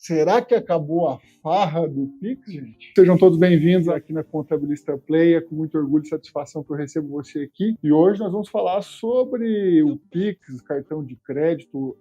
Será que acabou a farra do Pix, gente? Sejam todos bem-vindos aqui na Contabilista Play. É com muito orgulho e satisfação que eu recebo você aqui. E hoje nós vamos falar sobre o Pix, cartão de crédito,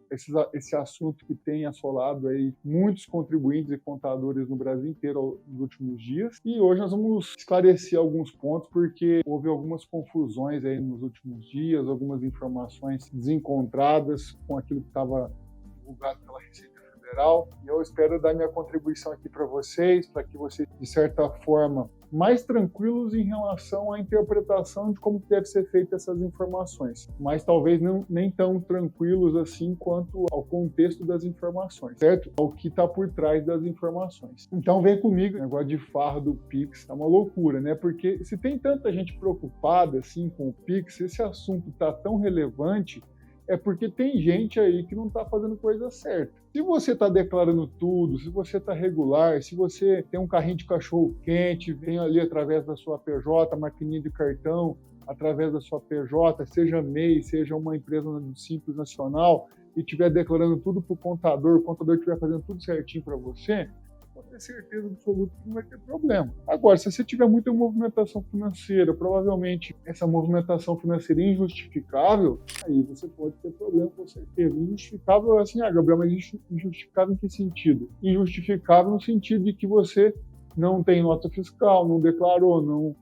esse assunto que tem assolado aí muitos contribuintes e contadores no Brasil inteiro nos últimos dias. E hoje nós vamos esclarecer alguns pontos, porque houve algumas confusões aí nos últimos dias, algumas informações desencontradas com aquilo que estava divulgado pela Receita Federal, e eu espero dar minha contribuição aqui para vocês, para que vocês, de certa forma, mais tranquilos em relação à interpretação de como deve ser feita essas informações, mas talvez nem tão tranquilos assim quanto ao contexto das informações, certo? Ao que está por trás das informações. Então vem comigo, o negócio de farra do Pix é uma loucura, né? Porque se tem tanta gente preocupada assim com o Pix, se esse assunto está tão relevante, é porque tem gente aí que não está fazendo coisa certa. Se você está declarando tudo, se você está regular, se você tem um carrinho de cachorro-quente, vem ali através da sua PJ, maquininha de cartão, através da sua PJ, seja MEI, seja uma empresa simples nacional, e estiver declarando tudo para o contador estiver fazendo tudo certinho para você, pode ter certeza absoluta que não vai ter problema. Agora, se você tiver muita movimentação financeira, provavelmente essa movimentação financeira injustificável, aí você pode ter problema com certeza. Injustificável é assim, Gabriel, mas injustificável em que sentido? Injustificável no sentido de que você não tem nota fiscal, não declarou, não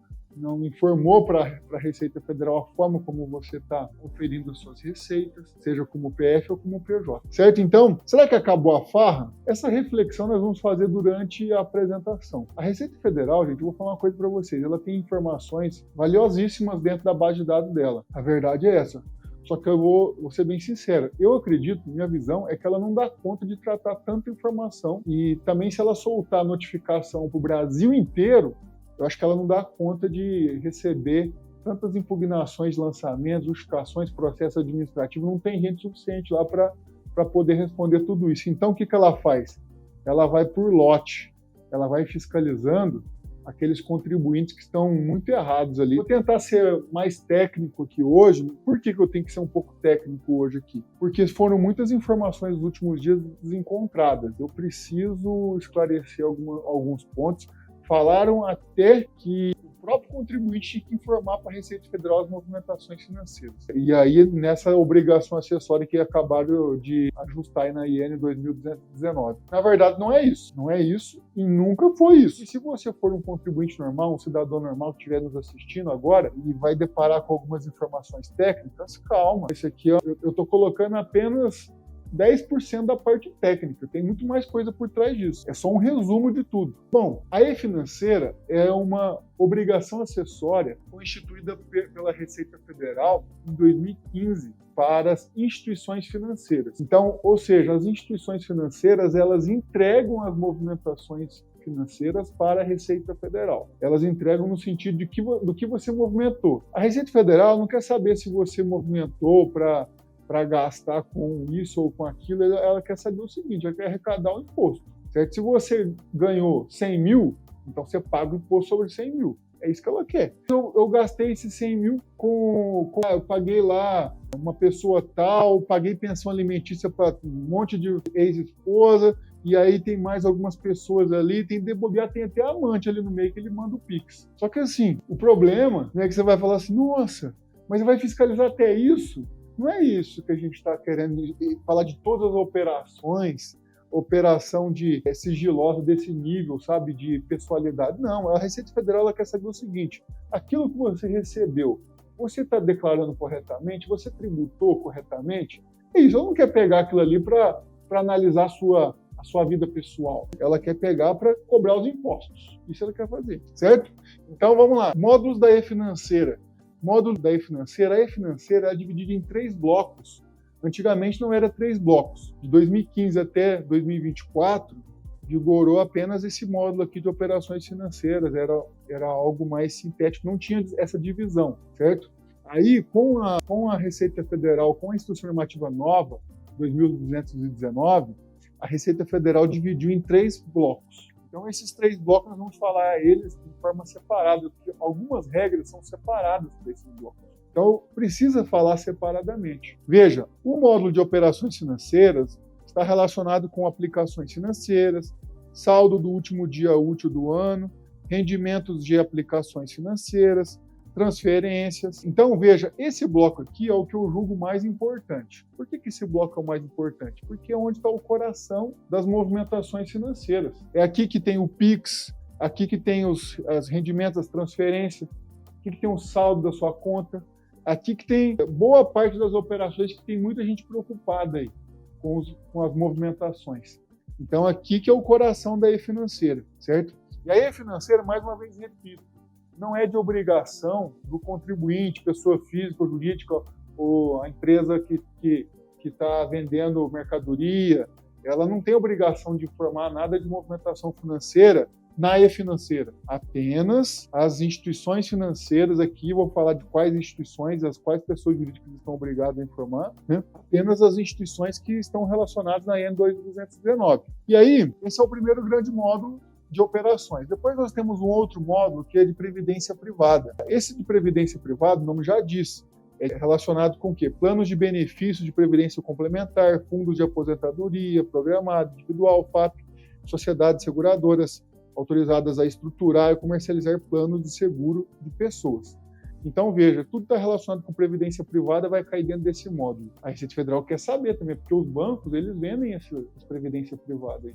informou para a Receita Federal a forma como você está oferindo as suas receitas, seja como PF ou como PJ. Certo? Então, será que acabou a farra? Essa reflexão nós vamos fazer durante a apresentação. A Receita Federal, gente, eu vou falar uma coisa para vocês, ela tem informações valiosíssimas dentro da base de dados dela. A verdade é essa. Só que eu vou ser bem sincero, eu acredito, minha visão é que ela não dá conta de tratar tanta informação, e também se ela soltar a notificação para o Brasil inteiro, eu acho que ela não dá conta de receber tantas impugnações, lançamentos, justificações, processo administrativo. Não tem gente suficiente lá para poder responder tudo isso. Então, o que ela faz? Ela vai por lote, ela vai fiscalizando aqueles contribuintes que estão muito errados ali. Vou tentar ser mais técnico aqui hoje. Por que eu tenho que ser um pouco técnico hoje aqui? Porque foram muitas informações nos últimos dias desencontradas. Eu preciso esclarecer alguns pontos. Falaram até que o próprio contribuinte tinha que informar para a Receita Federal as movimentações financeiras. E aí, nessa obrigação acessória que acabaram de ajustar aí na IN 2219. Na verdade, não é isso. Não é isso e nunca foi isso. E se você for um contribuinte normal, um cidadão normal que estiver nos assistindo agora e vai deparar com algumas informações técnicas, calma. Esse aqui, eu estou colocando apenas 10% da parte técnica, tem muito mais coisa por trás disso. É só um resumo de tudo. Bom, a E-Financeira é uma obrigação acessória instituída pela Receita Federal em 2015 para as instituições financeiras. Então, ou seja, as instituições financeiras, elas entregam as movimentações financeiras para a Receita Federal. Elas entregam no sentido do que você movimentou. A Receita Federal não quer saber se você movimentou para gastar com isso ou com aquilo, ela quer saber o seguinte, ela quer arrecadar o imposto, certo? Se você ganhou 100 mil, então você paga o imposto sobre 100 mil. É isso que ela quer. Eu gastei esses 100 mil eu paguei lá uma pessoa tal, paguei pensão alimentícia para um monte de ex-esposa, e aí tem mais algumas pessoas ali, tem até amante ali no meio que ele manda o Pix. Só que assim, o problema é que você vai falar assim, nossa, mas você vai fiscalizar até isso? Não é isso que a gente está querendo falar de todas as operações, operação de sigilosa desse nível, sabe, de pessoalidade. Não, a Receita Federal ela quer saber o seguinte, aquilo que você recebeu, você está declarando corretamente? Você tributou corretamente? É isso, ela não quer pegar aquilo ali para analisar a sua vida pessoal. Ela quer pegar para cobrar os impostos. Isso ela quer fazer, certo? Então, vamos lá. Módulos da E-Financeira. Módulo da E-Financeira. A E-Financeira é dividida em 3 blocos. Antigamente não era 3 blocos. De 2015 até 2024, vigorou apenas esse módulo aqui de operações financeiras. Era algo mais sintético, não tinha essa divisão, certo? Aí, com a Receita Federal, com a Instrução Normativa Nova, 2219, a Receita Federal dividiu em 3 blocos. Então, esses 3 blocos, nós vamos falar eles de forma separada, porque algumas regras são separadas desses blocos. Então, precisa falar separadamente. Veja, o módulo de operações financeiras está relacionado com aplicações financeiras, saldo do último dia útil do ano, rendimentos de aplicações financeiras, transferências. Então, veja, esse bloco aqui é o que eu julgo mais importante. Por que esse bloco é o mais importante? Porque é onde está o coração das movimentações financeiras. É aqui que tem o PIX, aqui que tem os rendimentos, as transferências, aqui que tem o saldo da sua conta, aqui que tem boa parte das operações que tem muita gente preocupada aí com as movimentações. Então, aqui que é o coração da E-Financeira, certo? E a E-Financeira, mais uma vez, repito, não é de obrigação do contribuinte, pessoa física ou jurídica, ou a empresa que está vendendo mercadoria, ela não tem obrigação de informar nada de movimentação financeira na E-Financeira. Apenas as instituições financeiras, aqui vou falar de quais instituições, as quais pessoas jurídicas estão obrigadas a informar, né? Apenas as instituições que estão relacionadas na EN 2219. E aí, esse é o primeiro grande módulo de operações. Depois nós temos um outro módulo que é de previdência privada. Esse de previdência privada, o nome já diz, é relacionado com o quê? Planos de benefício de previdência complementar, fundos de aposentadoria, programado, individual, FAP, sociedades seguradoras autorizadas a estruturar e comercializar planos de seguro de pessoas. Então, veja, tudo está relacionado com previdência privada, vai cair dentro desse módulo. A Receita Federal quer saber também, porque os bancos, eles vendem essa previdência privada aí.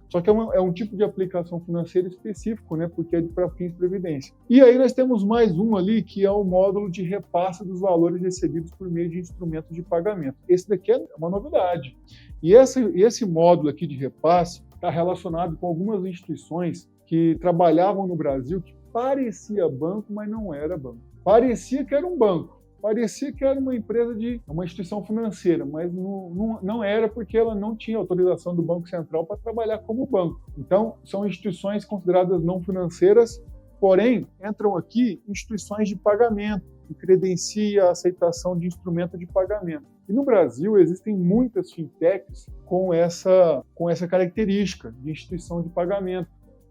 Só que é um tipo de aplicação financeira específico, né, porque é para fins de previdência. E aí nós temos mais um ali, que é o módulo de repasse dos valores recebidos por meio de instrumentos de pagamento. Esse daqui é uma novidade. E esse módulo aqui de repasse está relacionado com algumas instituições que trabalhavam no Brasil que parecia banco, mas não era banco. Parecia que era um banco. Parecia que era uma empresa uma instituição financeira, mas não era, porque ela não tinha autorização do Banco Central para trabalhar como banco. Então, são instituições consideradas não financeiras, porém, entram aqui instituições de pagamento, que credencia a aceitação de instrumento de pagamento. E no Brasil existem muitas fintechs com essa característica de instituição de pagamento.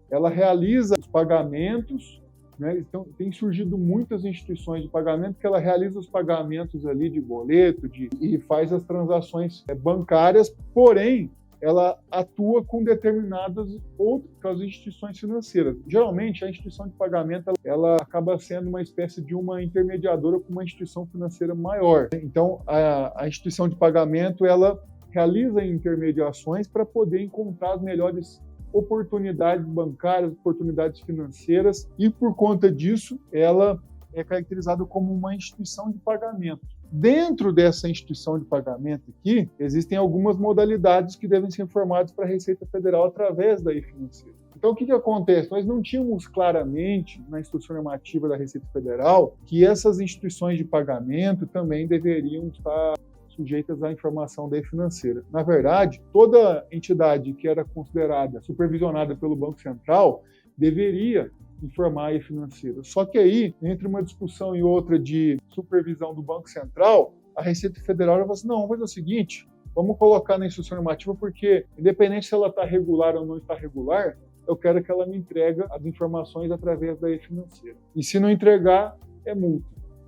Ela realiza os pagamentos, né? Então, tem surgido muitas instituições de pagamento que ela realiza os pagamentos ali de boleto e faz as transações bancárias, porém, ela atua com determinadas outras instituições financeiras. Geralmente, a instituição de pagamento ela acaba sendo uma espécie de uma intermediadora com uma instituição financeira maior. Então, a instituição de pagamento ela realiza intermediações para poder encontrar as melhores oportunidades bancárias, oportunidades financeiras, e por conta disso, ela é caracterizada como uma instituição de pagamento. Dentro dessa instituição de pagamento aqui, existem algumas modalidades que devem ser informadas para a Receita Federal através da E-Financeira. Então, o que acontece? Nós não tínhamos claramente na instrução normativa da Receita Federal que essas instituições de pagamento também deveriam estar sujeitas à informação da E-Financeira. Na verdade, toda entidade que era considerada supervisionada pelo Banco Central deveria informar a E-Financeira. Só que aí, entre uma discussão e outra de supervisão do Banco Central, a Receita Federal falou assim, não, vamos fazer o seguinte, vamos colocar na instrução normativa, porque independente se ela está regular ou não está regular, eu quero que ela me entregue as informações através da E-Financeira. E se não entregar, é multa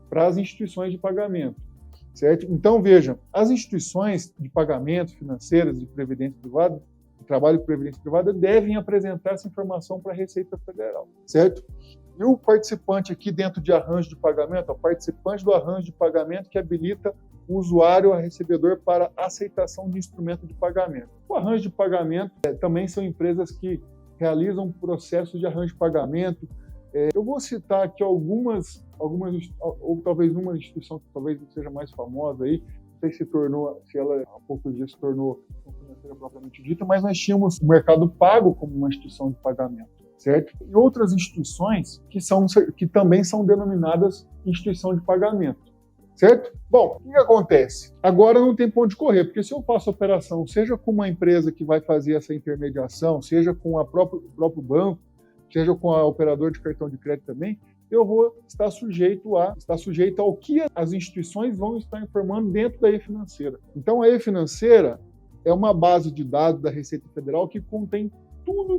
para as instituições de pagamento. Certo? Então, vejam, as instituições de pagamento financeiras de previdência privada, de trabalho de previdência privada, devem apresentar essa informação para a Receita Federal, certo? E o participante aqui dentro de arranjo de pagamento, o participante do arranjo de pagamento que habilita o usuário a recebedor para aceitação de instrumento de pagamento. O arranjo de pagamento também são empresas que realizam processos de arranjo de pagamento. Eu vou citar aqui algumas, ou talvez uma instituição que talvez seja mais famosa aí, não sei se ela há poucos dias se tornou financeira propriamente dita, mas nós tínhamos o Mercado Pago como uma instituição de pagamento, certo? E outras instituições que também são denominadas instituição de pagamento, certo? Bom, o que acontece? Agora não tem ponto de correr, porque se eu faço operação, seja com uma empresa que vai fazer essa intermediação, seja com o próprio banco, seja com a operadora de cartão de crédito também, eu vou estar sujeito ao que as instituições vão estar informando dentro da E-Financeira. Então, a E-Financeira é uma base de dados da Receita Federal que contém tudo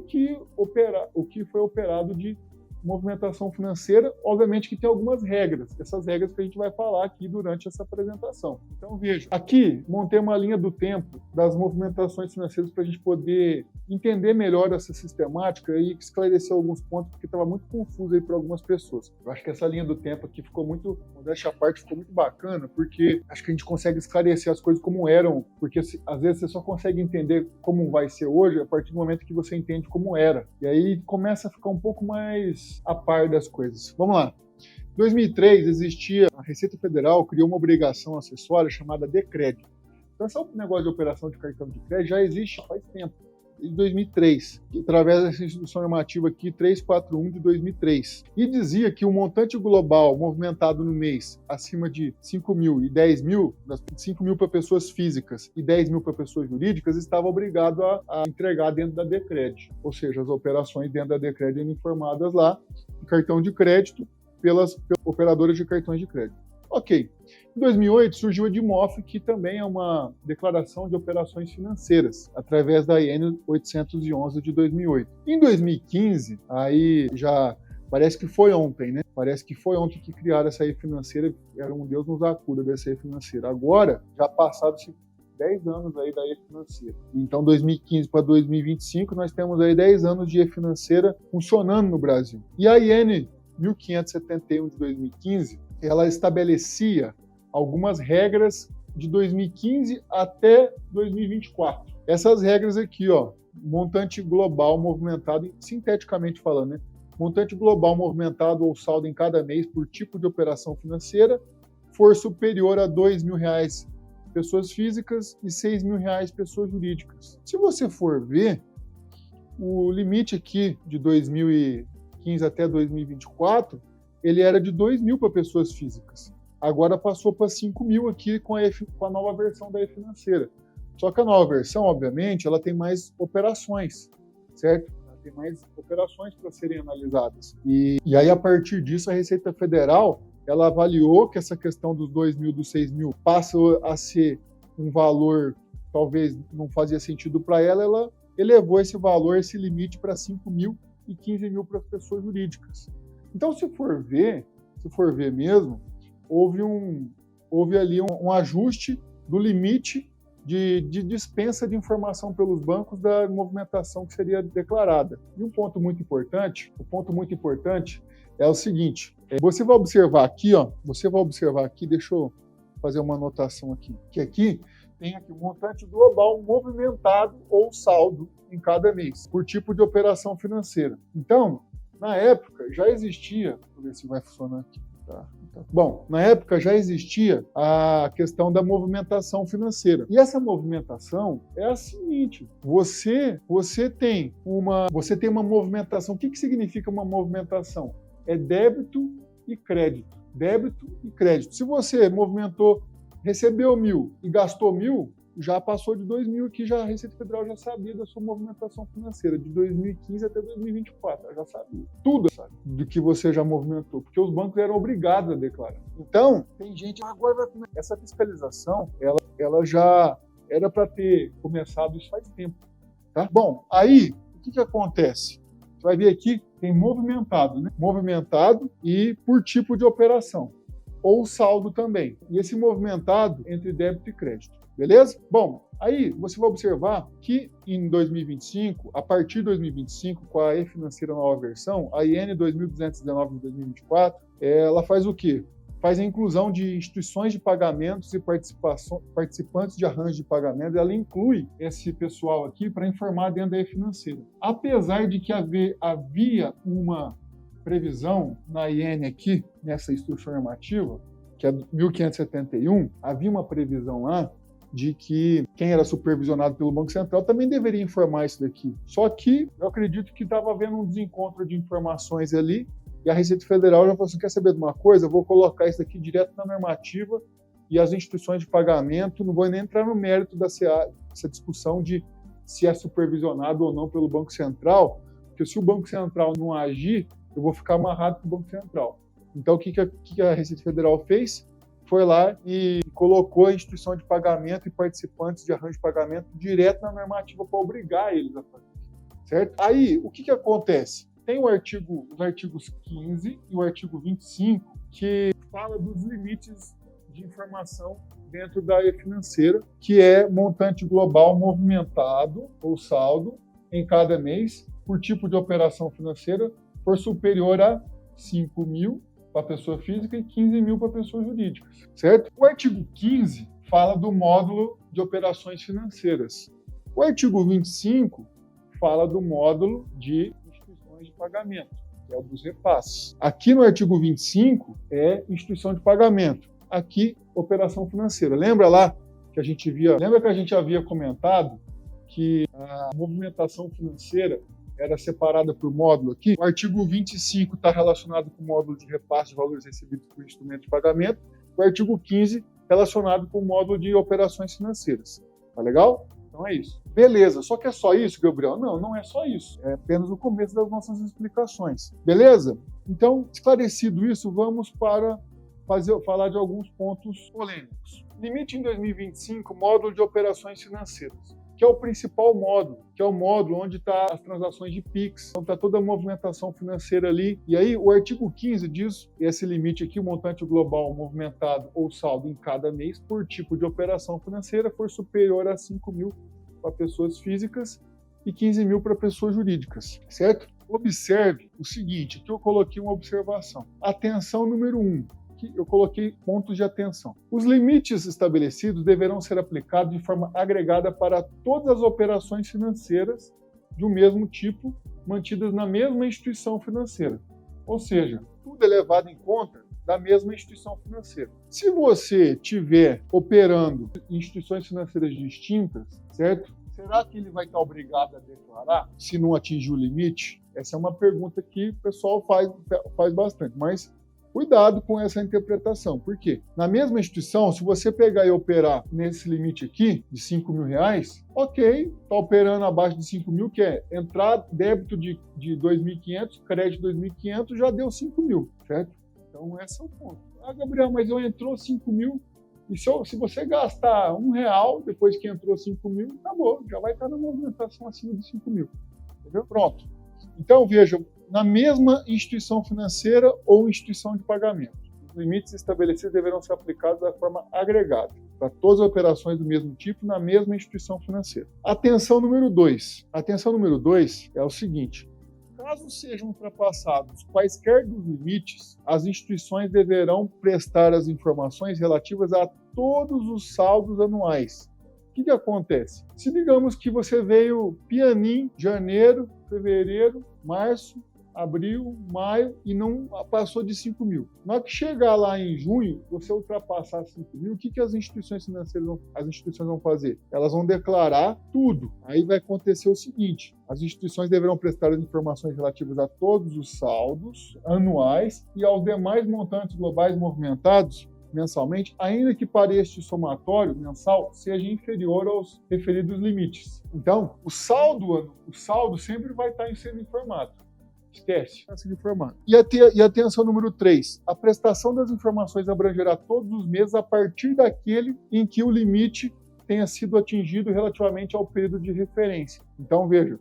o que foi operado de movimentação financeira, obviamente que tem algumas regras, essas regras que a gente vai falar aqui durante essa apresentação. Então veja, aqui montei uma linha do tempo das movimentações financeiras para a gente poder entender melhor essa sistemática e esclarecer alguns pontos, porque estava muito confuso aí para algumas pessoas. Eu acho que essa linha do tempo aqui ficou muito, modéstia à parte, ficou muito bacana, porque acho que a gente consegue esclarecer as coisas como eram, porque às vezes você só consegue entender como vai ser hoje a partir do momento que você entende como era. E aí começa a ficar um pouco mais a par das coisas. Vamos lá. Em 2003 existia, a Receita Federal criou uma obrigação acessória chamada Decrédito. Então esse negócio de operação de cartão de crédito já existe faz tempo. Desde 2003, através dessa instituição normativa aqui, 341 de 2003. E dizia que o montante global movimentado no mês acima de 5 mil e 10 mil, 5 mil para pessoas físicas e 10 mil para pessoas jurídicas, estava obrigado a entregar dentro da Decred. Ou seja, as operações dentro da Decred eram informadas lá no cartão de crédito pelas operadoras de cartões de crédito. Ok. Em 2008 surgiu a DIMOF, que também é uma declaração de operações financeiras, através da IN 811 de 2008. Em 2015, aí já parece que foi ontem, né? Parece que foi ontem que criaram essa E financeira, era um Deus nos acuda dessa E financeira. Agora, já passaram-se 10 anos aí da E financeira. Então, 2015 para 2025, nós temos aí 10 anos de E financeira funcionando no Brasil. E a IN 1571 de 2015, ela estabelecia algumas regras de 2015 até 2024. Essas regras aqui, ó, montante global movimentado, sinteticamente falando, né? Montante global movimentado ou saldo em cada mês por tipo de operação financeira for superior a R$ 2.000 pessoas físicas e R$ 6.000 pessoas jurídicas. Se você for ver, o limite aqui de 2015 até 2024, ele era de 2.000 para pessoas físicas. Agora passou para 5.000 aqui com a nova versão da E financeira. Só que a nova versão, obviamente, ela tem mais operações, certo? Ela tem mais operações para serem analisadas. E aí, a partir disso, a Receita Federal, ela avaliou que essa questão dos 2.000, dos 6.000, passa a ser um valor, talvez não fazia sentido para ela, ela elevou esse valor, esse limite para 5.000 e 15.000 para as pessoas jurídicas. Então, se for ver mesmo, houve ali um ajuste do limite de dispensa de informação pelos bancos da movimentação que seria declarada. E o ponto muito importante é o seguinte, você vai observar aqui, deixa eu fazer uma anotação aqui, que aqui tem aqui o montante global movimentado ou saldo em cada mês, por tipo de operação financeira. Então, na época, já existia, deixa eu ver se vai funcionar aqui. Tá. Bom, na época já existia a questão da movimentação financeira. E essa movimentação é a seguinte: você tem uma movimentação. O que significa uma movimentação? É débito e crédito. Débito e crédito. Se você movimentou, recebeu 1.000 e gastou 1.000, já passou de 2.000 que já a Receita Federal já sabia da sua movimentação financeira, de 2015 até 2024, ela já sabia. Tudo, sabe, do que você já movimentou, porque os bancos eram obrigados a declarar. Então, tem gente, agora vai começar. Essa fiscalização, ela já era para ter começado isso faz tempo. Tá? Bom, aí, o que acontece? Você vai ver aqui, tem movimentado, né? Movimentado e por tipo de operação, ou saldo também. E esse movimentado entre débito e crédito. Beleza? Bom, aí você vai observar que em 2025, a partir de 2025, com a E financeira nova versão, a IN 2219 de 2024, ela faz o quê? Faz a inclusão de instituições de pagamentos e participantes de arranjo de pagamento. Ela inclui esse pessoal aqui para informar dentro da E financeira. Apesar de que havia uma previsão na IN aqui, nessa instrução normativa, que é 1571, havia uma previsão lá de que quem era supervisionado pelo Banco Central também deveria informar isso daqui. Só que eu acredito que estava havendo um desencontro de informações ali e a Receita Federal já falou assim, quer saber de uma coisa? Eu vou colocar isso daqui direto na normativa e as instituições de pagamento, não vou nem entrar no mérito dessa discussão de se é supervisionado ou não pelo Banco Central, porque se o Banco Central não agir, eu vou ficar amarrado com o Banco Central. Então, o que a Receita Federal fez? Foi lá e colocou a instituição de pagamento e participantes de arranjo de pagamento direto na normativa para obrigar eles a fazer, certo? Aí, o que acontece? Tem os artigos 15 e o artigo 25, que fala dos limites de informação dentro da área financeira, que é montante global movimentado ou saldo em cada mês por tipo de operação financeira for superior a 5 mil para pessoa física e 15 mil para pessoas jurídicas, certo? O artigo 15 fala do módulo de operações financeiras. O artigo 25 fala do módulo de instituições de pagamento, que é o dos repasses. Aqui no artigo 25 é instituição de pagamento. Aqui, operação financeira. Lembra que a gente havia comentado que a movimentação financeira era separada por módulo aqui? O artigo 25 está relacionado com o módulo de repasse de valores recebidos por instrumento de pagamento. O artigo 15 relacionado com o módulo de operações financeiras. Tá legal? Então é isso. Beleza, só que é só isso, Gabriel? Não, não é só isso. É apenas o começo das nossas explicações. Beleza? Então, esclarecido isso, vamos para falar de alguns pontos polêmicos. Limite em 2025, módulo de operações financeiras, que é o principal módulo, que é o módulo onde está as transações de PIX, onde está toda a movimentação financeira ali. E aí o artigo 15 diz, esse limite aqui, o montante global movimentado ou saldo em cada mês por tipo de operação financeira for superior a 5 mil para pessoas físicas e 15 mil para pessoas jurídicas, certo? Observe o seguinte, aqui eu coloquei uma observação. Atenção número 1. Eu coloquei pontos de atenção. Os limites estabelecidos deverão ser aplicados de forma agregada para todas as operações financeiras do mesmo tipo, mantidas na mesma instituição financeira. Ou seja, tudo é levado em conta da mesma instituição financeira. Se você estiver operando em instituições financeiras distintas, certo? Será que ele vai estar obrigado a declarar se não atingir o limite? Essa é uma pergunta que o pessoal faz bastante, mas cuidado com essa interpretação. Por quê? Na mesma instituição, se você pegar e operar nesse limite aqui, de 5 mil reais, ok, está operando abaixo de 5 mil, que é entrar débito de 2.500, crédito de 2.500, já deu 5 mil, certo? Então, esse é o ponto. Ah, Gabriel, mas eu entrou 5 mil, e se você gastar R$1 depois que entrou 5 mil, acabou, já vai estar na movimentação acima de 5 mil. Entendeu? Pronto. Então, veja, na mesma instituição financeira ou instituição de pagamento. Os limites estabelecidos deverão ser aplicados da forma agregada, para todas as operações do mesmo tipo na mesma instituição financeira. Atenção número 2. Atenção número 2 é o seguinte: caso sejam ultrapassados quaisquer dos limites, as instituições deverão prestar as informações relativas a todos os saldos anuais. O que acontece? Se digamos que você veio pianinho, janeiro, fevereiro, março, abril, maio e não passou de 5 mil. Na hora que chegar lá em junho, você ultrapassar 5 mil, o que as instituições financeiras vão fazer? Elas vão declarar tudo. Aí vai acontecer o seguinte: as instituições deverão prestar as informações relativas a todos os saldos anuais e aos demais montantes globais movimentados mensalmente, ainda que para este somatório mensal seja inferior aos referidos limites. Então, o saldo sempre vai estar sendo informado. Esquece, está sendo informado. E atenção número 3. A prestação das informações abrangerá todos os meses a partir daquele em que o limite tenha sido atingido relativamente ao período de referência. Então, veja,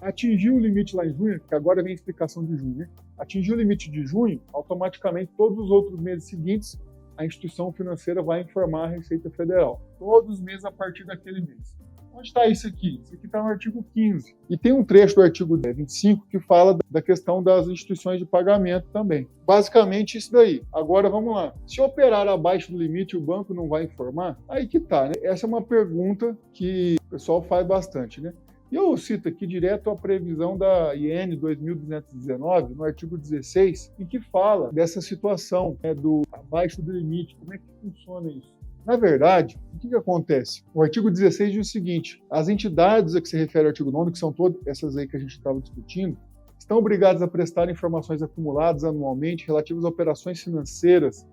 atingiu o limite lá em junho, que agora vem a explicação de junho, né? Atingiu o limite de junho, automaticamente todos os outros meses seguintes a instituição financeira vai informar a Receita Federal. Todos os meses a partir daquele mês. Onde está isso aqui? Isso aqui está no artigo 15. E tem um trecho do artigo 25 que fala da questão das instituições de pagamento também. Basicamente isso daí. Agora vamos lá. Se operar abaixo do limite, o banco não vai informar? Aí que tá, né? Essa é uma pergunta que o pessoal faz bastante, né? E eu cito aqui direto a previsão da IN 2219, no artigo 16, em que fala dessa situação, né, do abaixo do limite. Como é que funciona isso? Na verdade, o que acontece? O artigo 16 diz o seguinte: as entidades a que se refere o artigo 9, que são todas essas aí que a gente estava discutindo, estão obrigadas a prestar informações acumuladas anualmente relativas a operações financeiras,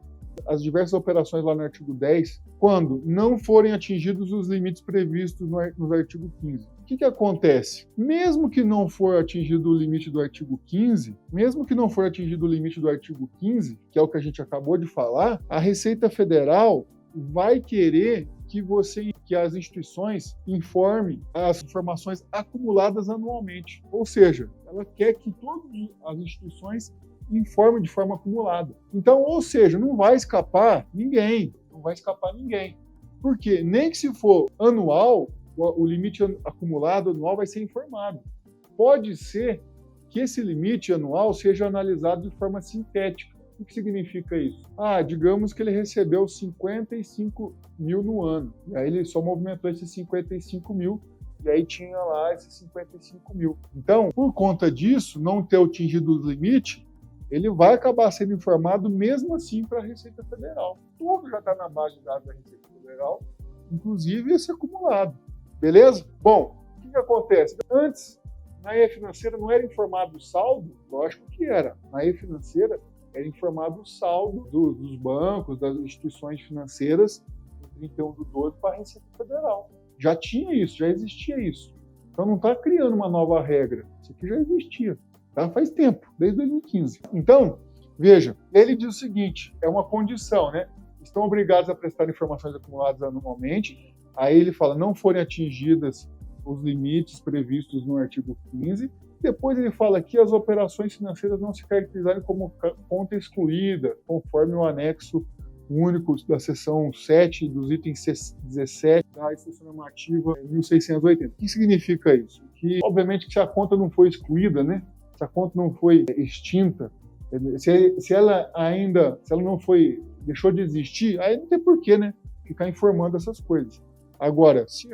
as diversas operações lá no artigo 10, quando não forem atingidos os limites previstos no artigo 15. O que acontece? Mesmo que não for atingido o limite do artigo 15, que é o que a gente acabou de falar, a Receita Federal vai querer que as instituições informem as informações acumuladas anualmente. Ou seja, ela quer que todas as instituições informem de forma acumulada. Então, ou seja, não vai escapar ninguém. Por quê? Nem que se for anual, o limite acumulado anual vai ser informado. Pode ser que esse limite anual seja analisado de forma sintética. O que significa isso? Digamos que ele recebeu 55 mil no ano. E aí ele só movimentou esses 55 mil. E aí tinha lá esses 55 mil. Então, por conta disso, não ter atingido o limite, ele vai acabar sendo informado mesmo assim para a Receita Federal. Tudo já está na base de dados da Receita Federal, inclusive esse acumulado. Beleza? Bom, o que acontece? Antes, na E-Financeira não era informado o saldo? Lógico que era. Na E-Financeira era informado o saldo dos bancos, das instituições financeiras, em 31/12 para a Receita Federal. Já tinha isso, já existia isso. Então não está criando uma nova regra. Isso aqui já existia. Tá? Faz tempo, desde 2015. Então, veja, ele diz o seguinte, é uma condição, né? Estão obrigados a prestar informações acumuladas anualmente. Aí ele fala, não forem atingidas os limites previstos no artigo 15. Depois ele fala que as operações financeiras não se caracterizarem como conta excluída, conforme o anexo único da seção 7 dos itens 17 da Instrução Normativa 1680. O que significa isso? Que, obviamente, que se a conta não foi excluída, né? Se a conta não foi extinta, se ela não foi, deixou de existir, aí não tem porquê, né? Ficar informando essas coisas. Agora, se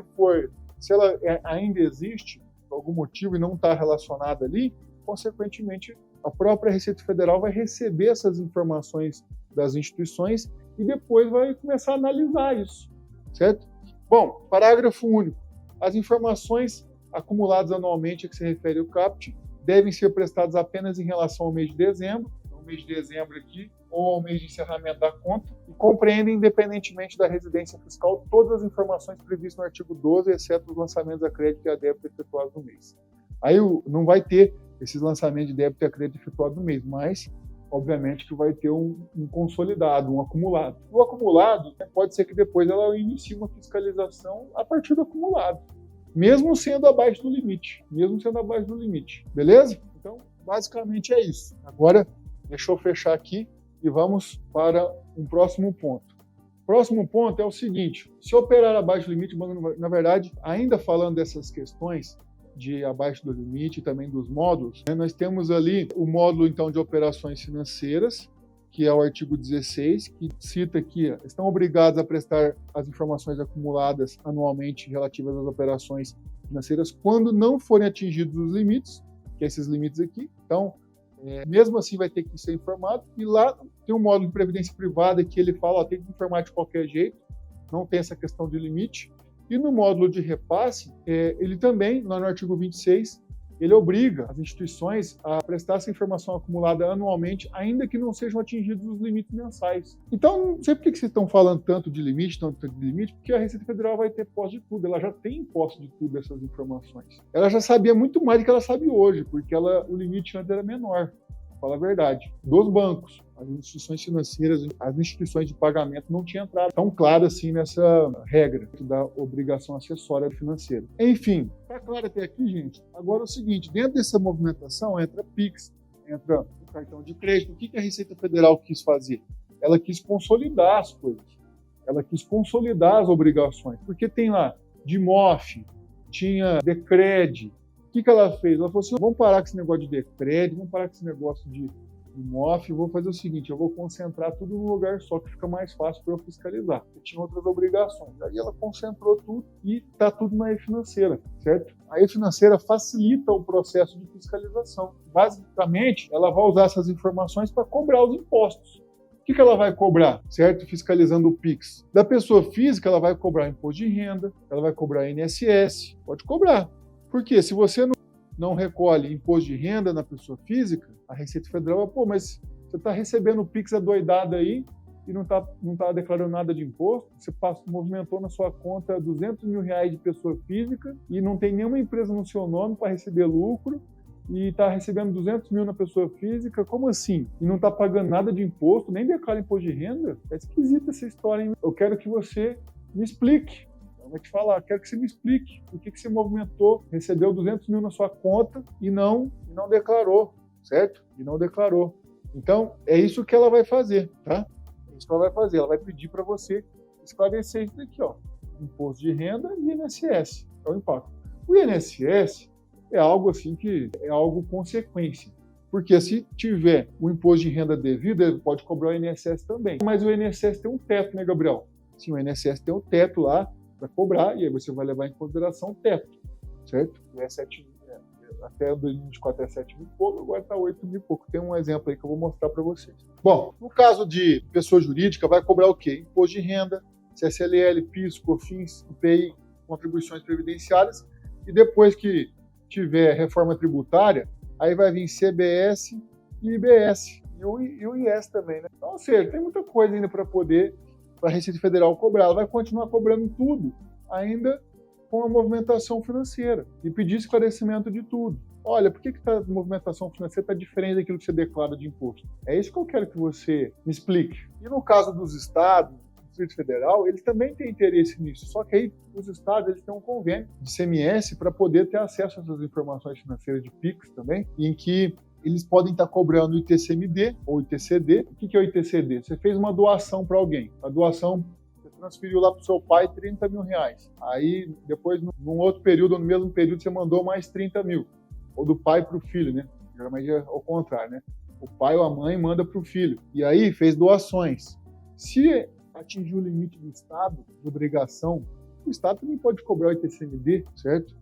ela ainda existe, por algum motivo, e não está relacionada ali, consequentemente, a própria Receita Federal vai receber essas informações das instituições e depois vai começar a analisar isso, certo? Bom, parágrafo único. As informações acumuladas anualmente a que se refere o CAPT devem ser prestadas apenas em relação ao mês de dezembro, ao mês de dezembro aqui, ou ao mês de encerramento da conta, e compreendem, independentemente da residência fiscal, todas as informações previstas no artigo 12, exceto os lançamentos a crédito e a débito efetuados no mês. Aí não vai ter esses lançamentos de débito e a crédito efetuados no mês, mas, obviamente, que vai ter um consolidado, um acumulado. O acumulado, pode ser que depois ela inicie uma fiscalização a partir do acumulado, mesmo sendo abaixo do limite. Beleza? Então, basicamente é isso. Agora, deixa eu fechar aqui e vamos para um próximo ponto. O próximo ponto é o seguinte, se operar abaixo do limite, na verdade, ainda falando dessas questões de abaixo do limite e também dos módulos, nós temos ali o módulo, então, de operações financeiras, que é o artigo 16, que cita que estão obrigados a prestar as informações acumuladas anualmente relativas às operações financeiras quando não forem atingidos os limites, que é esses limites aqui. Então, mesmo assim vai ter que ser informado. E lá tem um módulo de previdência privada que ele fala, tem que informar de qualquer jeito, não tem essa questão de limite. E no módulo de repasse, ele também, lá no artigo 26, ele obriga as instituições a prestar essa informação acumulada anualmente, ainda que não sejam atingidos os limites mensais. Então, não sei por que vocês estão falando tanto de limite, porque a Receita Federal vai ter posse de tudo, ela já tem posse de tudo essas informações. Ela já sabia muito mais do que ela sabe hoje, porque o limite antes era menor, para falar a verdade, dos bancos. As instituições financeiras, as instituições de pagamento não tinham entrado tão claro assim nessa regra da obrigação acessória financeira. Enfim, está claro até aqui, gente? Agora é o seguinte, dentro dessa movimentação entra PIX, entra o cartão de crédito. O que a Receita Federal quis fazer? Ela quis consolidar as coisas. Ela quis consolidar as obrigações. Porque tem lá DIMOF, tinha DECRED. O que ela fez? Ela falou assim, vamos parar com esse negócio de DECRED, vamos parar com esse negócio de DIMOF, vou fazer o seguinte, eu vou concentrar tudo num lugar só, que fica mais fácil para eu fiscalizar. Eu tinha outras obrigações. Aí ela concentrou tudo e está tudo na E-Financeira, certo? A E-Financeira facilita o processo de fiscalização. Basicamente, ela vai usar essas informações para cobrar os impostos. O que ela vai cobrar, certo? Fiscalizando o PIX. Da pessoa física, ela vai cobrar imposto de renda, ela vai cobrar INSS, pode cobrar. Porque se você não recolhe imposto de renda na pessoa física, a Receita Federal vai, mas você está recebendo o PIX adoidado aí e não tá declarando nada de imposto, você movimentou na sua conta 200 mil reais de pessoa física e não tem nenhuma empresa no seu nome para receber lucro e está recebendo 200 mil na pessoa física, como assim? E não está pagando nada de imposto, nem declara imposto de renda? É esquisita essa história, hein? Eu quero que você me explique. Ela vai te falar, quero que você me explique por que você movimentou, recebeu 200 mil na sua conta e não declarou, certo? E não declarou. Então, é isso que ela vai fazer, tá? É isso que ela vai fazer. Ela vai pedir para você esclarecer isso daqui, ó. Imposto de renda e INSS. É o impacto. O INSS é algo assim que é algo consequência. Porque se tiver o imposto de renda devido, ele pode cobrar o INSS também. Mas o INSS tem um teto, né, Gabriel? Sim, o INSS tem um teto lá para cobrar, e aí você vai levar em consideração o teto, certo? Até 2024 é 7 mil e pouco, agora está 8 mil e pouco. Tem um exemplo aí que eu vou mostrar para vocês. Bom, no caso de pessoa jurídica, vai cobrar o quê? Imposto de renda, CSLL, PIS, COFINS, IPI, contribuições previdenciárias, e depois que tiver reforma tributária, aí vai vir CBS e IBS, e o IS também, né? Então, ou seja, tem muita coisa ainda para a Receita Federal cobrar. Ela vai continuar cobrando tudo, ainda com a movimentação financeira, e pedir esclarecimento de tudo. Olha, por que a movimentação financeira está diferente daquilo que você declara de imposto? É isso que eu quero que você me explique. E no caso dos estados, do Distrito Federal, eles também têm interesse nisso, só que aí os estados eles têm um convênio de CMS para poder ter acesso a essas informações financeiras de PIX também, em que eles podem estar cobrando o ITCMD ou ITCD. O que é o ITCD? Você fez uma doação para alguém. A doação transferiu lá para o seu pai 30 mil reais. Aí, depois, num outro período, ou no mesmo período, você mandou mais 30 mil. Ou do pai para o filho, né? Geralmente é ao contrário, né? O pai ou a mãe manda para o filho. E aí, fez doações. Se atingir o limite do Estado, de obrigação, o Estado também pode cobrar o ITCMD, certo?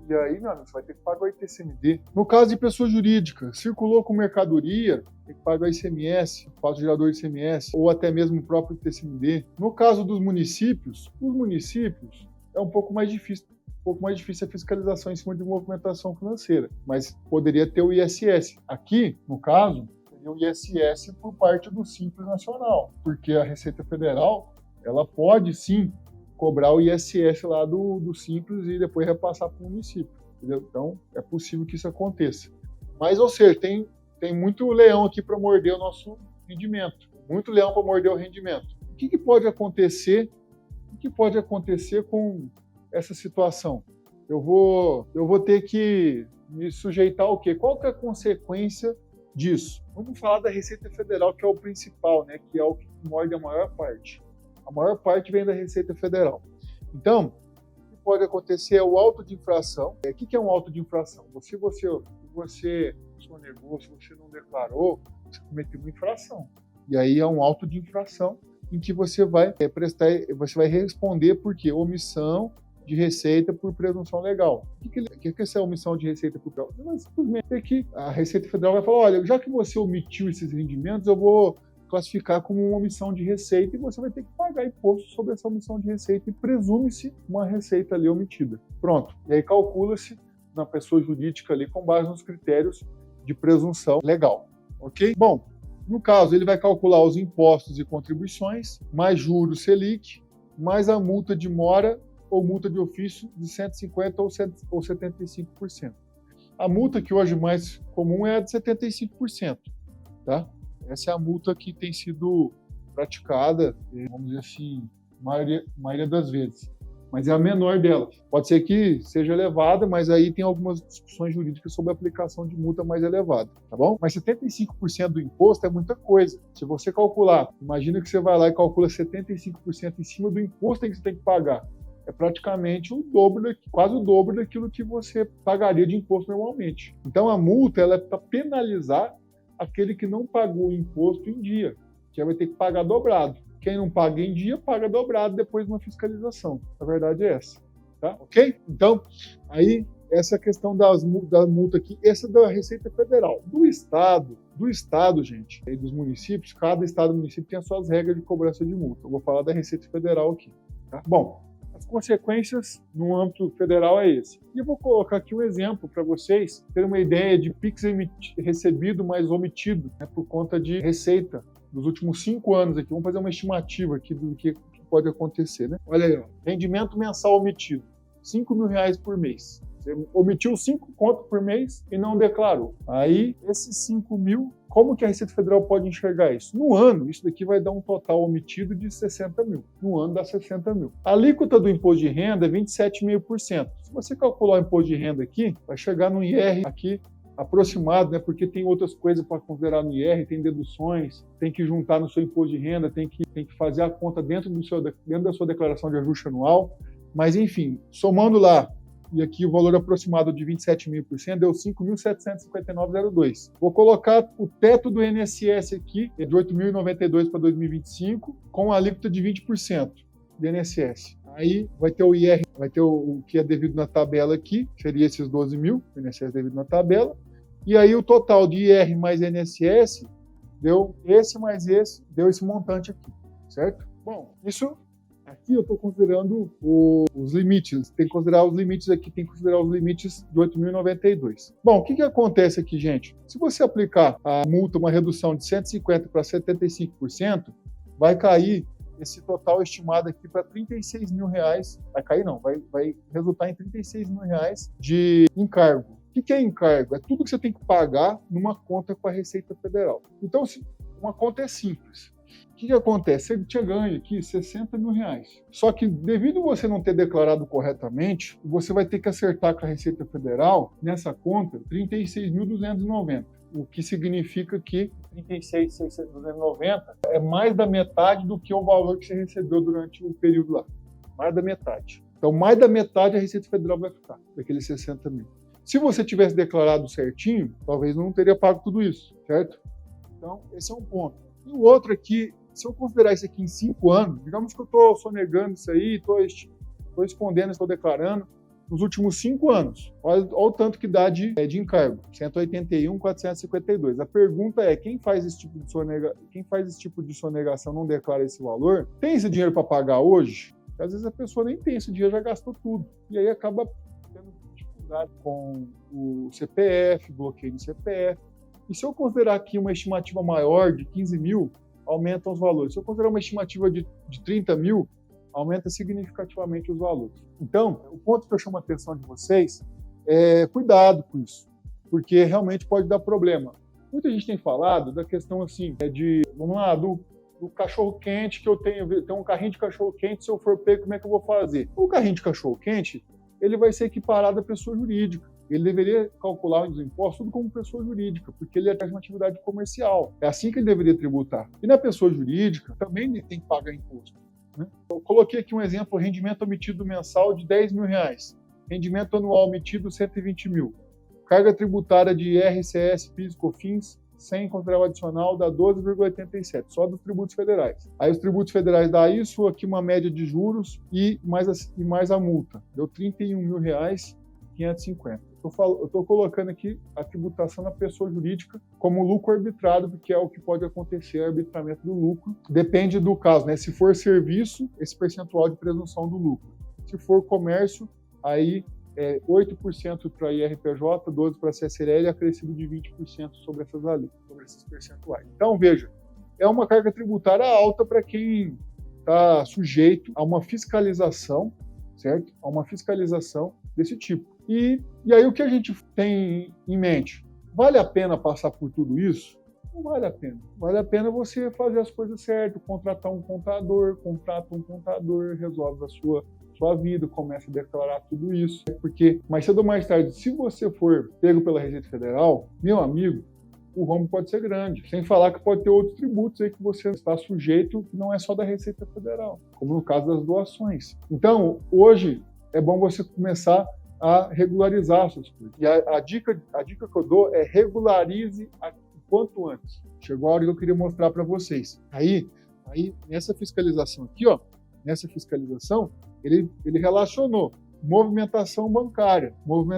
E aí, meu amigo, você vai ter que pagar o ITCMD. No caso de pessoa jurídica, circulou com mercadoria, tem que pagar ICMS, fato gerador de ICMS, ou até mesmo o próprio ITCMD. No caso dos municípios, os municípios é um pouco mais difícil a fiscalização em cima de movimentação financeira, mas poderia ter o ISS. Aqui, no caso, seria o ISS por parte do Simples Nacional, porque a Receita Federal, ela pode sim cobrar o ISS lá do Simples e depois repassar para o município, entendeu? Então, é possível que isso aconteça. Mas, ou seja, tem muito leão aqui para morder o nosso rendimento, muito leão para morder o rendimento. O que pode acontecer? O que pode acontecer com essa situação? Eu vou ter que me sujeitar ao quê? Qual que é a consequência disso? Vamos falar da Receita Federal, que é o principal, né? Que é o que morde a maior parte. A maior parte vem da Receita Federal. Então, o que pode acontecer é o auto de infração. O que é um auto de infração? Se você sonegou, se você não declarou, você cometeu uma infração. E aí é um auto de infração em que você vai responder por quê? Omissão de receita por presunção legal. O que é essa omissão de receita por presunção legal? Simplesmente é que a Receita Federal vai falar, olha, já que você omitiu esses rendimentos, eu vou classificar como uma omissão de receita e você vai ter que pagar imposto sobre essa omissão de receita e presume-se uma receita ali omitida. Pronto. E aí calcula-se na pessoa jurídica ali com base nos critérios de presunção legal. Ok? Bom, no caso, ele vai calcular os impostos e contribuições, mais juros Selic, mais a multa de mora ou multa de ofício de 150% ou 75%. A multa que hoje é mais comum é a de 75%, tá? Essa é a multa que tem sido praticada, vamos dizer assim, maioria das vezes. Mas é a menor delas. Pode ser que seja elevada, mas aí tem algumas discussões jurídicas sobre a aplicação de multa mais elevada, tá bom? Mas 75% do imposto é muita coisa. Se você calcular, imagina que você vai lá e calcula 75% em cima do imposto que você tem que pagar. É praticamente quase o dobro daquilo que você pagaria de imposto normalmente. Então a multa ela é para penalizar aquele que não pagou o imposto em dia, que vai ter que pagar dobrado. Quem não paga em dia, paga dobrado depois de uma fiscalização. A verdade é essa. Tá? Ok? Então, aí, essa questão da multa aqui, essa da Receita Federal. Do Estado, gente, e dos municípios, cada Estado e município tem as suas regras de cobrança de multa. Eu vou falar da Receita Federal aqui. Tá? Bom, as consequências no âmbito federal é esse. E eu vou colocar aqui um exemplo para vocês terem uma ideia de PIX recebido, mas omitido, né, por conta de receita nos últimos 5 anos aqui. Vamos fazer uma estimativa aqui do que pode acontecer, né? Olha aí, ó, rendimento mensal omitido, R$5 mil por mês. Você omitiu 5 contos por mês e não declarou. Aí, esses 5 mil, como que a Receita Federal pode enxergar isso? No ano, isso daqui vai dar um total omitido de 60 mil. No ano dá 60 mil. A alíquota do imposto de renda é 27,5%. Se você calcular o imposto de renda aqui, vai chegar no IR aqui aproximado, né? Porque tem outras coisas para considerar no IR, tem deduções, tem que juntar no seu imposto de renda, tem que fazer a conta dentro da sua declaração de ajuste anual. Mas, enfim, somando lá, e aqui o valor aproximado de 27,5% deu 5.759,02. Vou colocar o teto do INSS aqui, é de 8.092 para 2025, com a alíquota de 20% do INSS. Aí vai ter o IR, vai ter o que é devido na tabela aqui, seria esses 12 mil, o INSS devido na tabela. E aí o total de IR mais INSS deu esse mais esse, deu esse montante aqui, certo? Bom, isso aqui eu estou considerando os limites, tem que considerar os limites aqui, tem que considerar os limites de 8.092. Bom, o que acontece aqui, gente? Se você aplicar a multa, uma redução de 150% para 75%, vai cair esse total estimado aqui para R$36 mil. Vai cair não, vai resultar em R$36 mil de encargo. O que é encargo? É tudo que você tem que pagar numa conta com a Receita Federal. Então, uma conta é simples. O que acontece? Você tinha ganho aqui R$60 mil. Só que, devido a você não ter declarado corretamente, você vai ter que acertar com a Receita Federal, nessa conta, R$36.290. O que significa que 36.690 é mais da metade do que o valor que você recebeu durante o período lá. Mais da metade. Então, mais da metade a Receita Federal vai ficar, daqueles 60 mil. Se você tivesse declarado certinho, talvez não teria pago tudo isso, certo? Então, esse é um ponto. E o outro aqui, se eu considerar isso aqui em 5 anos, digamos que eu estou sonegando isso aí, estou escondendo, estou declarando, nos últimos 5 anos. Olha o tanto que dá de encargo, 181.452. A pergunta é, quem faz esse tipo de sonegação não declara esse valor, tem esse dinheiro para pagar hoje? Às vezes a pessoa nem tem esse dinheiro, já gastou tudo. E aí acaba tendo dificuldade com o CPF, bloqueio do CPF. E se eu considerar aqui uma estimativa maior de 15 mil, aumentam os valores. Se eu considerar uma estimativa de 30 mil, aumenta significativamente os valores. Então, o ponto que eu chamo a atenção de vocês é cuidado com isso, porque realmente pode dar problema. Muita gente tem falado da questão assim, vamos lá, do cachorro-quente, que eu tenho um carrinho de cachorro-quente, se eu for pego, como é que eu vou fazer? O carrinho de cachorro-quente, ele vai ser equiparado à pessoa jurídica. Ele deveria calcular os impostos tudo como pessoa jurídica, porque ele é uma atividade comercial. É assim que ele deveria tributar. E na pessoa jurídica, também ele tem que pagar imposto. Eu coloquei aqui um exemplo, rendimento omitido mensal de R$10 mil, rendimento anual omitido 120 mil, carga tributária de IRCS, PIS, COFINS, sem considerar o adicional, dá 12,87, só dos tributos federais. Aí os tributos federais dá isso, aqui uma média de juros e mais a multa, deu R$31.550. Eu estou colocando aqui a tributação da pessoa jurídica como lucro arbitrado, porque é o que pode acontecer, o arbitramento do lucro. Depende do caso, né? Se for serviço, esse percentual de presunção do lucro. Se for comércio, aí é 8% para IRPJ, 12% para CSLL, acrescido de 20% sobre essas alíquotas, sobre esses percentuais. Então, veja, é uma carga tributária alta para quem está sujeito a uma fiscalização, certo? A uma fiscalização desse tipo. E aí o que a gente tem em mente? Vale a pena passar por tudo isso? Não vale a pena. Vale a pena você fazer as coisas certas, contrata um contador, resolve a sua vida, começa a declarar tudo isso. Porque mais cedo ou mais tarde, se você for pego pela Receita Federal, meu amigo, o rombo pode ser grande. Sem falar que pode ter outros tributos aí que você está sujeito, que não é só da Receita Federal, como no caso das doações. Então, hoje, é bom você começar a regularizar essas coisas. E a dica que eu dou é regularize o quanto antes. Chegou a hora que eu queria mostrar para vocês. Aí, nessa fiscalização aqui, ó, ele relacionou movimentação bancária. Opa, vamos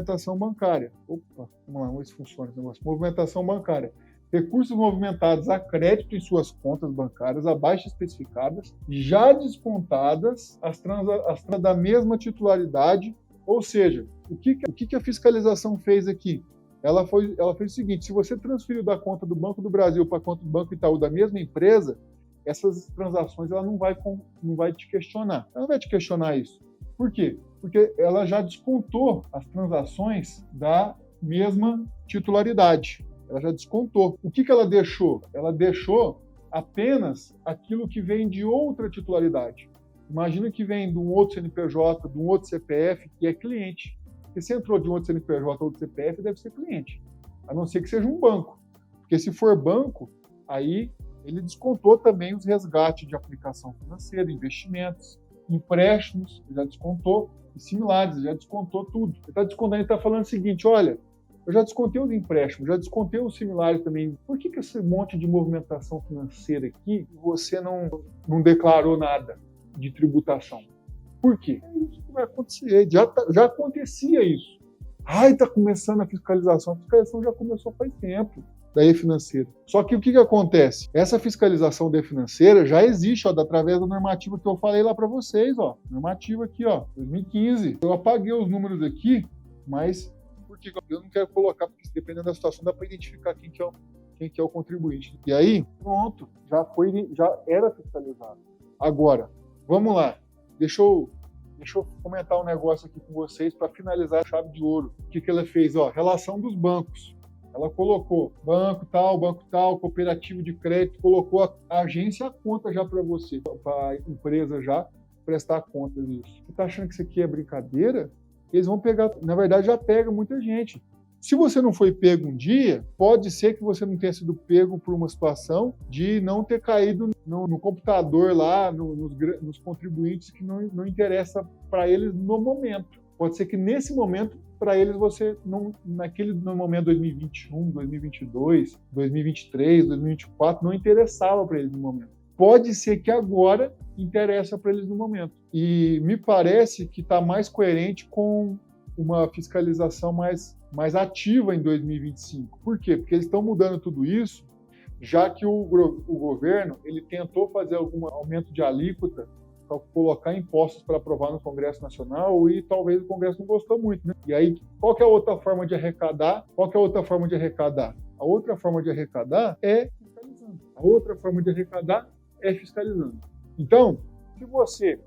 lá, vamos ver se funciona esse negócio. Movimentação bancária. Recursos movimentados a crédito em suas contas bancárias abaixo especificadas, já descontadas as transações da mesma titularidade. Ou seja, o que a fiscalização fez aqui? Ela fez o seguinte: se você transferiu da conta do Banco do Brasil para a conta do Banco Itaú da mesma empresa, essas transações ela não vai te questionar. Ela não vai te questionar isso. Por quê? Porque ela já descontou as transações da mesma titularidade. Ela já descontou. O que ela deixou? Ela deixou apenas aquilo que vem de outra titularidade. Imagina que vem de um outro CNPJ, de um outro CPF, que é cliente. Porque se entrou de um outro CNPJ ou outro CPF, deve ser cliente. A não ser que seja um banco. Porque se for banco, aí ele descontou também os resgates de aplicação financeira, investimentos, empréstimos, já descontou, e similares, já descontou tudo. Ele está descontando, ele está falando o seguinte, olha, eu já descontei os empréstimos, já descontei os similares também. Por que esse monte de movimentação financeira aqui você não declarou nada de tributação? Por quê? É isso que vai acontecer. Já acontecia isso. Ai, está começando a fiscalização já começou faz tempo da E-Financeira. Só que o que acontece? Essa fiscalização da E-Financeira já existe, ó, através da normativa que eu falei lá para vocês, ó. Normativa aqui, ó, 2015. Eu apaguei os números aqui, mas porque eu não quero colocar, porque dependendo da situação dá para identificar quem que é o contribuinte. E aí, pronto, já era fiscalizado. Agora, vamos lá. Deixa eu comentar um negócio aqui com vocês para finalizar a chave de ouro. O que ela fez? Ó, relação dos bancos. Ela colocou banco tal, cooperativo de crédito, colocou a agência a conta já para você, para a empresa já prestar conta disso. Você está achando que isso aqui é brincadeira? Eles vão pegar, na verdade já pega muita gente. Se você não foi pego um dia, pode ser que você não tenha sido pego por uma situação de não ter caído no computador lá, nos contribuintes que não interessa para eles no momento. Pode ser que nesse momento, para eles, você no momento 2021, 2022, 2023, 2024, não interessava para eles no momento. Pode ser que agora interessa para eles no momento. E me parece que está mais coerente com uma fiscalização mais ativa em 2025. Por quê? Porque eles estão mudando tudo isso, já que o governo ele tentou fazer algum aumento de alíquota para colocar impostos para aprovar no Congresso Nacional e talvez o Congresso não gostou muito, né? E aí, qual que é a outra forma de arrecadar? A outra forma de arrecadar é fiscalizando. Então,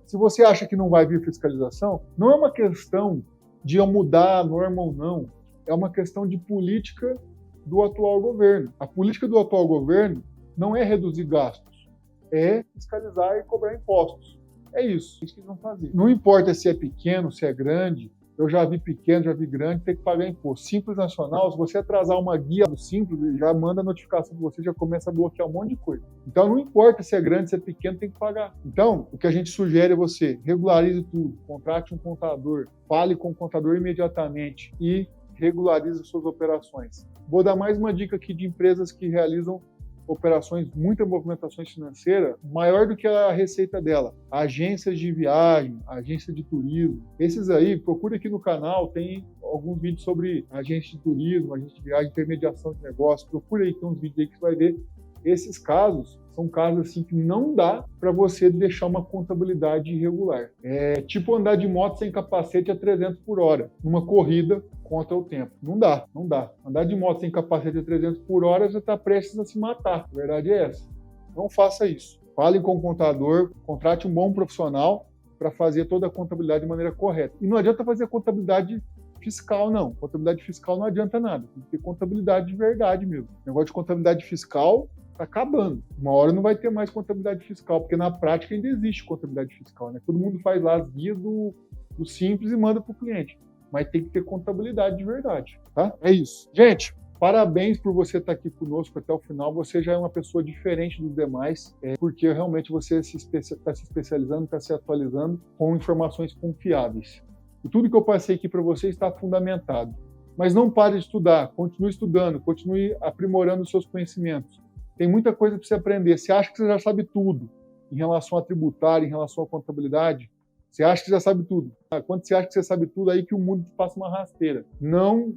se você acha que não vai vir fiscalização, não é uma questão de eu mudar a norma ou não, é uma questão de política do atual governo. A política do atual governo não é reduzir gastos, é fiscalizar e cobrar impostos. É isso que eles vão fazer. Não importa se é pequeno, se é grande, eu já vi pequeno, já vi grande, tem que pagar imposto. Simples Nacional, se você atrasar uma guia do Simples, já manda a notificação para você, já começa a bloquear um monte de coisa. Então não importa se é grande, se é pequeno, tem que pagar. Então, o que a gente sugere é você regularize tudo, contrate um contador, fale com o contador imediatamente e regularize suas operações. Vou dar mais uma dica aqui de empresas que realizam operações, muita movimentação financeira, maior do que a receita dela. Agências de viagem, agência de turismo. Esses aí, procura aqui no canal, tem alguns vídeos sobre agência de turismo, agência de viagem, intermediação de negócio. Procura aí, tem uns vídeos aí que você vai ver. Esses casos são casos assim que não dá para você deixar uma contabilidade irregular. É tipo andar de moto sem capacete a 300 por hora, numa corrida contra o tempo. Não dá. Andar de moto sem capacete a 300 por hora, você está prestes a se matar. A verdade é essa. Não faça isso. Fale com o contador, contrate um bom profissional para fazer toda a contabilidade de maneira correta. E não adianta fazer contabilidade fiscal, não. Contabilidade fiscal não adianta nada. Tem que ter contabilidade de verdade mesmo. O negócio de contabilidade fiscal está acabando. Uma hora não vai ter mais contabilidade fiscal, porque na prática ainda existe contabilidade fiscal, né? Todo mundo faz lá as guias do Simples e manda para o cliente. Mas tem que ter contabilidade de verdade, tá? É isso. Gente, parabéns por você estar aqui conosco até o final. Você já é uma pessoa diferente dos demais, porque realmente você está se especializando, está se atualizando com informações confiáveis. E tudo que eu passei aqui para você está fundamentado. Mas não pare de estudar, continue estudando, continue aprimorando os seus conhecimentos. Tem muita coisa para você aprender. Você acha que você já sabe tudo em relação a tributário, em relação à contabilidade? Você acha que já sabe tudo. Quando você acha que você sabe tudo, aí que o mundo te passa uma rasteira. Não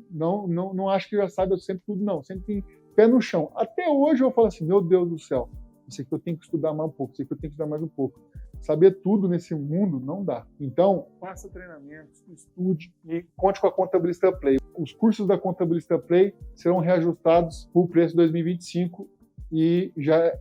acho que já sabe sempre tudo, não. Sempre tem pé no chão. Até hoje eu falo assim, meu Deus do céu, isso aqui eu tenho que estudar mais um pouco, isso aqui eu tenho que estudar mais um pouco. Saber tudo nesse mundo não dá. Então, faça treinamentos, estude e conte com a Contabilista Play. Os cursos da Contabilista Play serão reajustados para o preço de 2025 e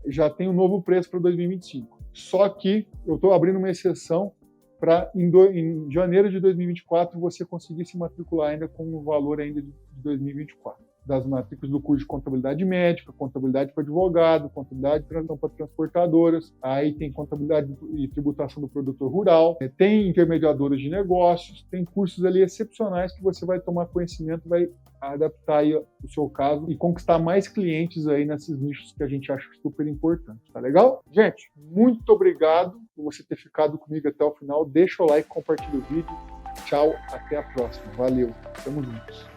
já tem um novo preço para 2025. Só que eu estou abrindo uma exceção para em janeiro de 2024 você conseguir se matricular ainda com o valor ainda de 2024. das matrículas do curso de contabilidade médica, contabilidade para advogado, contabilidade para transportadoras, aí tem contabilidade e tributação do produtor rural, tem intermediadoras de negócios, tem cursos ali excepcionais que você vai tomar conhecimento, vai adaptar aí o seu caso e conquistar mais clientes aí nesses nichos que a gente acha super importantes, tá legal? Gente, muito obrigado por você ter ficado comigo até o final. Deixa o like, compartilha o vídeo. Tchau, até a próxima. Valeu, tamo juntos.